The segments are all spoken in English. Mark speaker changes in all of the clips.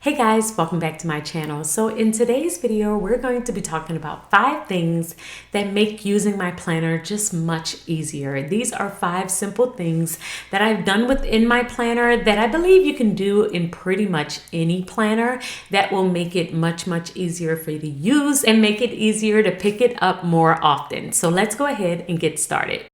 Speaker 1: Hey guys, welcome back to my channel. So in today's video, we're going to be talking about 5 things that make using my planner just much easier. These are 5 simple things that I've done within my planner that I believe you can do in pretty much any planner that will make it much easier for you to use and make it easier to pick it up more often. So let's go ahead and get started.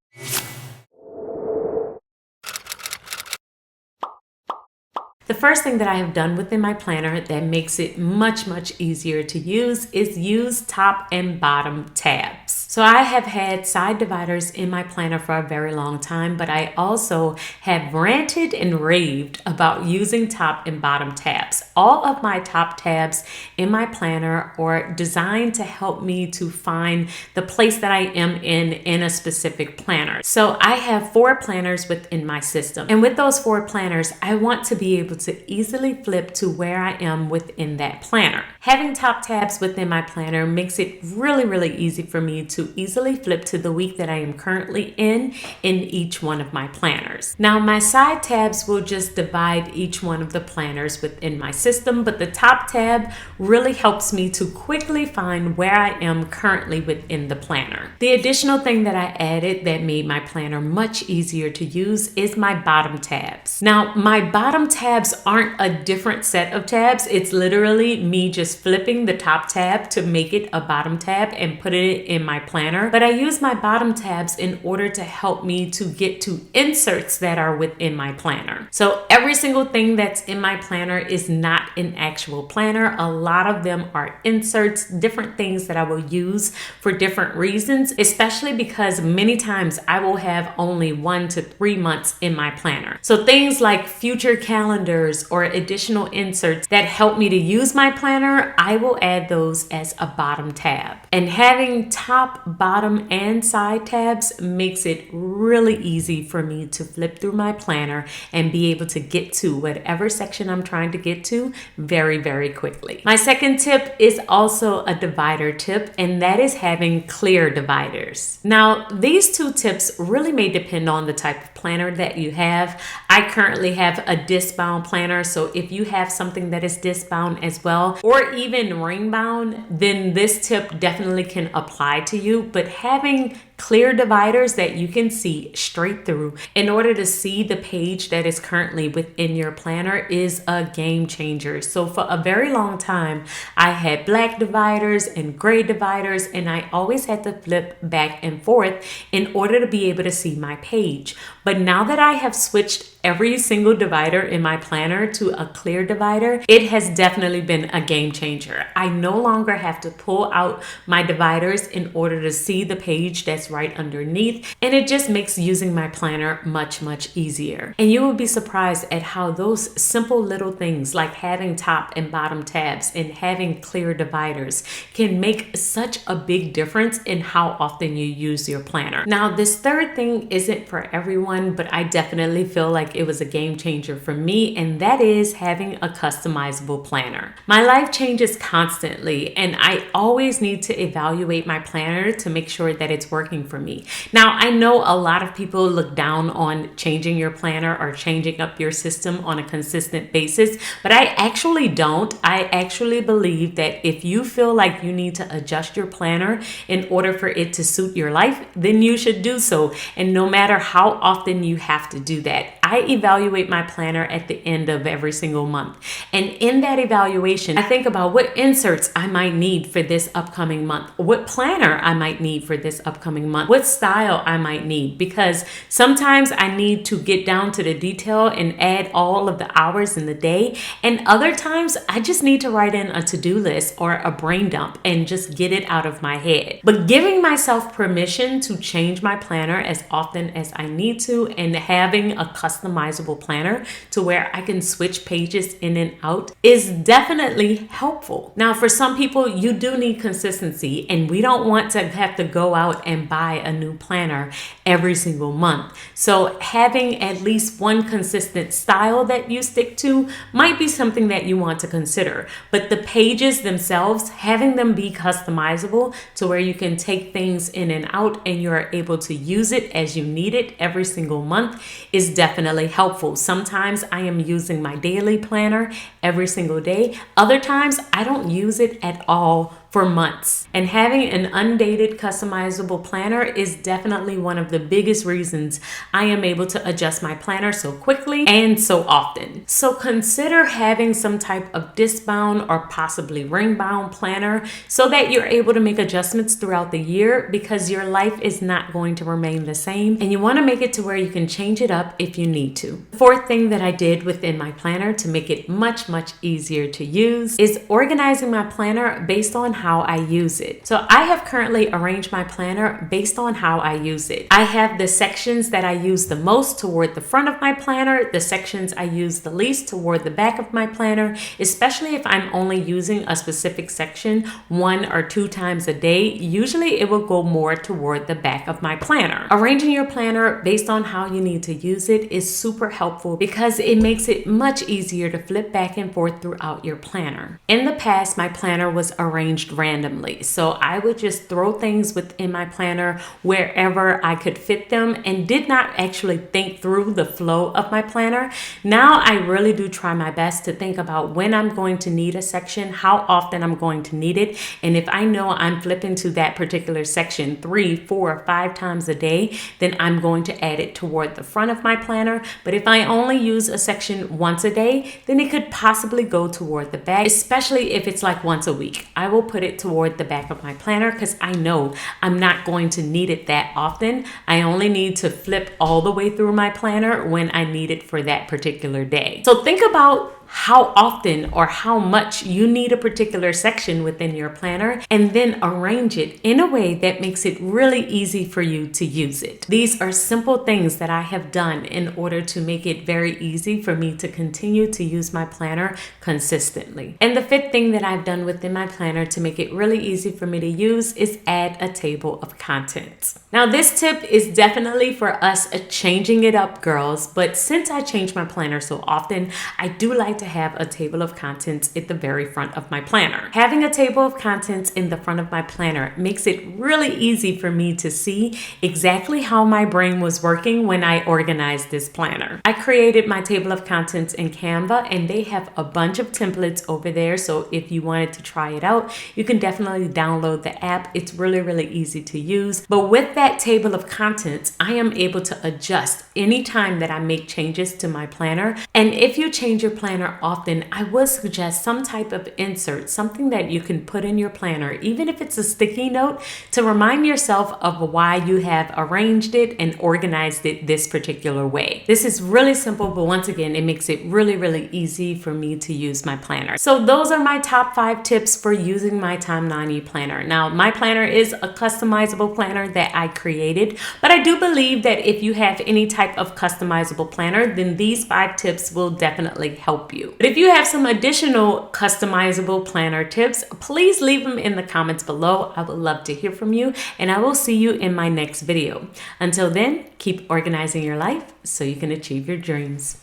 Speaker 1: The first thing that I have done within my planner that makes it much easier to use is use top and bottom tabs. So I have had side dividers in my planner for a very long time, but I also have ranted and raved about using top and bottom tabs. All of my top tabs in my planner are designed to help me to find the place that I am in a specific planner. So I have 4 planners within my system. And with those 4 planners, I want to be able to easily flip to where I am within that planner. Having top tabs within my planner makes it really easy for me to easily flip to the week that I am currently in each one of my planners. Now my side tabs will just divide each one of the planners within my system, but the top tab really helps me to quickly find where I am currently within the planner. The additional thing that I added that made my planner much easier to use is my bottom tabs. Now my bottom tabs aren't a different set of tabs. It's literally me just flipping the top tab to make it a bottom tab and put it in my planner. But I use my bottom tabs in order to help me to get to inserts that are within my planner. So every single thing that's in my planner is not an actual planner. A lot of them are inserts, different things that I will use for different reasons, especially because many times I will have only 1 to 3 months in my planner. So things like future calendars or additional inserts that help me to use my planner, I will add those as a bottom tab. And having top, bottom, and side tabs makes it really easy for me to flip through my planner and be able to get to whatever section I'm trying to get to very quickly. My second tip is also a divider tip, and that is having clear dividers. Now, these 2 tips really may depend on the type of planner that you have. I currently have a disc bound planner, so if you have something that is disc bound as well, or even ring bound, then this tip definitely can apply to you. But having clear dividers that you can see straight through in order to see the page that is currently within your planner is a game changer. So for a very long time, I had black dividers and gray dividers, and I always had to flip back and forth in order to be able to see my page. But now that I have switched every single divider in my planner to a clear divider, it has definitely been a game changer. I no longer have to pull out my dividers in order to see the page that's right underneath, and it just makes using my planner much easier. And you will be surprised at how those simple little things like having top and bottom tabs and having clear dividers can make such a big difference in how often you use your planner. Now, this third thing isn't for everyone, but I definitely feel like it was a game changer for me, and that is having a customizable planner. My life changes constantly, and I always need to evaluate my planner to make sure that it's working for me. Now, I know a lot of people look down on changing your planner or changing up your system on a consistent basis, but I actually don't. I actually believe that if you feel like you need to adjust your planner in order for it to suit your life, then you should do so. And no matter how often you have to do that, I evaluate my planner at the end of every single month. And in that evaluation, I think about what inserts I might need for this upcoming month, what planner I might need for this upcoming month, what style I might need, because sometimes I need to get down to the detail and add all of the hours in the day. And other times I just need to write in a to-do list or a brain dump and just get it out of my head. But giving myself permission to change my planner as often as I need to, and having a customizable planner to where I can switch pages in and out is definitely helpful. Now, for some people, you do need consistency, and we don't want to have to go out and buy a new planner every single month. So having at least one consistent style that you stick to might be something that you want to consider. But the pages themselves, having them be customizable to where you can take things in and out and you're able to use it as you need it every single month is definitely definitely helpful. Sometimes I am using my daily planner every single day. Other times I don't use it at all for months. And having an undated customizable planner is definitely one of the biggest reasons I am able to adjust my planner so quickly and so often. So consider having some type of disc bound or possibly ring bound planner so that you're able to make adjustments throughout the year, because your life is not going to remain the same and you want to make it to where you can change it up if you need to. The fourth thing that I did within my planner to make it much easier to use is organizing my planner based on how I use it. So I have currently arranged my planner based on how I use it. I have the sections that I use the most toward the front of my planner, the sections I use the least toward the back of my planner, especially if I'm only using a specific section 1 or 2 times a day. Usually it will go more toward the back of my planner. Arranging your planner based on how you need to use it is super helpful because it makes it much easier to flip back and forth throughout your planner. In the past, my planner was arranged randomly. So I would just throw things within my planner wherever I could fit them and did not actually think through the flow of my planner. Now I really do try my best to think about when I'm going to need a section, how often I'm going to need it, and if I know I'm flipping to that particular section 3, 4, or 5 times a day, then I'm going to add it toward the front of my planner. But if I only use a section once a day, then it could possibly go toward the back, especially if it's like once a week. I will put it toward the back of my planner because I know I'm not going to need it that often. I only need to flip all the way through my planner when I need it for that particular day. So think about how often or how much you need a particular section within your planner, and then arrange it in a way that makes it really easy for you to use it. These are simple things that I have done in order to make it very easy for me to continue to use my planner consistently. And the fifth thing that I've done within my planner to make it really easy for me to use is add a table of contents. Now this tip is definitely for us changing it up girls, but since I change my planner so often, I do like to have a table of contents at the very front of my planner. Having a table of contents in the front of my planner makes it really easy for me to see exactly how my brain was working when I organized this planner. I created my table of contents in Canva, and they have a bunch of templates over there, so if you wanted to try it out, you can definitely download the app. It's really easy to use. But with that table of contents, I am able to adjust anytime that I make changes to my planner. And if you change your planner often, I would suggest some type of insert, something that you can put in your planner, even if it's a sticky note, to remind yourself of why you have arranged it and organized it this particular way. This is really simple, but once again, it makes it really easy for me to use my planner. So those are my top 5 tips for using my Time90 planner. Now, my planner is a customizable planner that I created, but I do believe that if you have any type of customizable planner, then these 5 tips will definitely help you. But if you have some additional customizable planner tips, please leave them in the comments below. I would love to hear from you, and I will see you in my next video. Until then, keep organizing your life so you can achieve your dreams.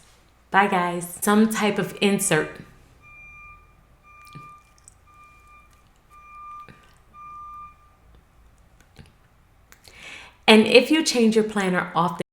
Speaker 1: Bye guys. Some type of insert. And if you change your planner often,